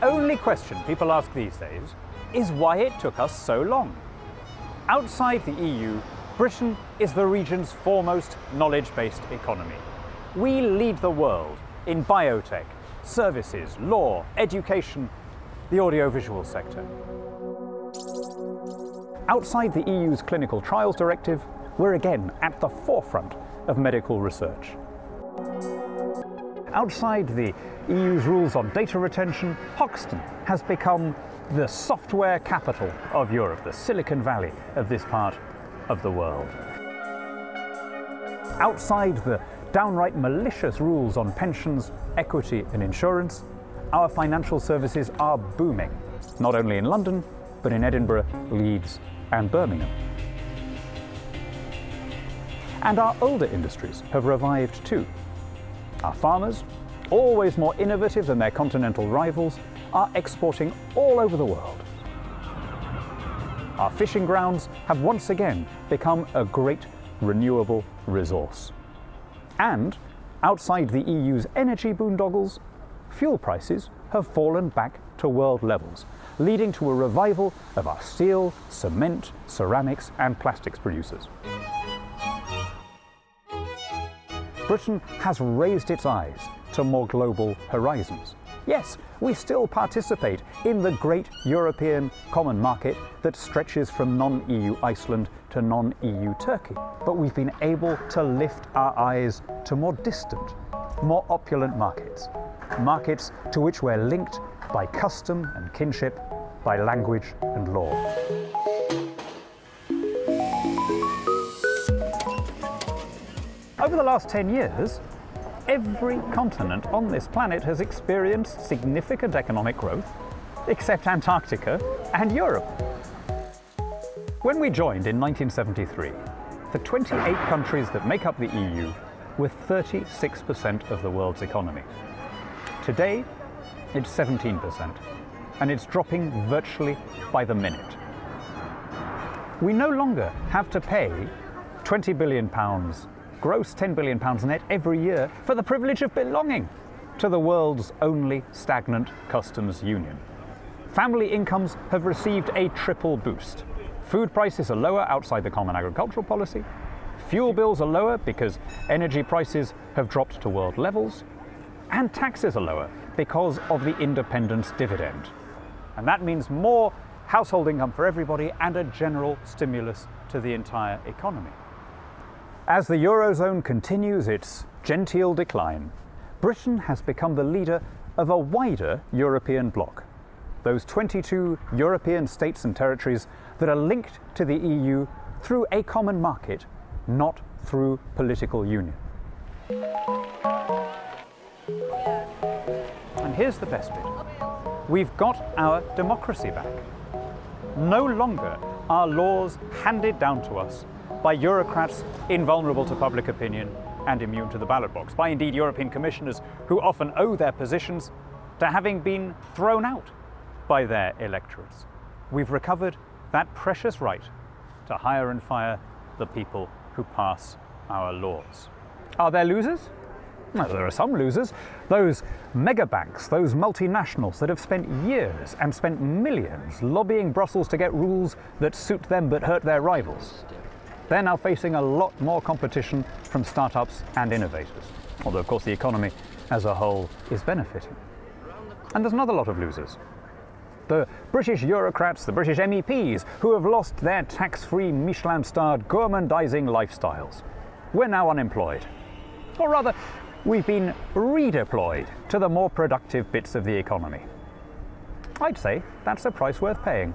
only question people ask these days is why it took us so long. Outside the EU, Britain is the region's foremost knowledge-based economy. We lead the world in biotech, services, law, education, the audiovisual sector. Outside the EU's clinical trials directive, we're again at the forefront of medical research. Outside the EU's rules on data retention, Hoxton has become the software capital of Europe, the Silicon Valley of this part of the world. Outside the downright malicious rules on pensions, equity and insurance, our financial services are booming, not only in London, but in Edinburgh, Leeds and Birmingham. And our older industries have revived too. Our farmers, always more innovative than their continental rivals, are exporting all over the world. Our fishing grounds have once again become a great renewable resource. And outside the EU's energy boondoggles, fuel prices have fallen back to world levels, leading to a revival of our steel, cement, ceramics and plastics producers. Britain has raised its eyes to more global horizons. Yes, we still participate in the great European common market that stretches from non-EU Iceland to non-EU Turkey. But we've been able to lift our eyes to more distant, more opulent markets. Markets to which we're linked by custom and kinship, by language and law. Over the last 10 years, every continent on this planet has experienced significant economic growth, except Antarctica and Europe. When we joined in 1973, the 28 countries that make up the EU were 36% of the world's economy. Today, it's 17%, and it's dropping virtually by the minute. We no longer have to pay £20 billion gross £10 billion net every year for the privilege of belonging to the world's only stagnant customs union. Family incomes have received a triple boost. Food prices are lower outside the Common Agricultural Policy. Fuel bills are lower because energy prices have dropped to world levels. And taxes are lower because of the independence dividend. And that means more household income for everybody and a general stimulus to the entire economy. As the Eurozone continues its genteel decline, Britain has become the leader of a wider European bloc, those 22 European states and territories that are linked to the EU through a common market, not through political union. And here's the best bit. We've got our democracy back. No longer are laws handed down to us by bureaucrats invulnerable to public opinion and immune to the ballot box, by indeed European commissioners who often owe their positions to having been thrown out by their electorates. We've recovered that precious right to hire and fire the people who pass our laws. Are there losers? Well, there are some losers. Those mega banks, those multinationals that have spent years and spent millions lobbying Brussels to get rules that suit them but hurt their rivals. They're now facing a lot more competition from startups and innovators, although of course the economy as a whole is benefiting. And there's another lot of losers. The British Eurocrats, the British MEPs, who have lost their tax-free Michelin-starred gourmandizing lifestyles. We're now unemployed. Or rather, we've been redeployed to the more productive bits of the economy. I'd say that's a price worth paying.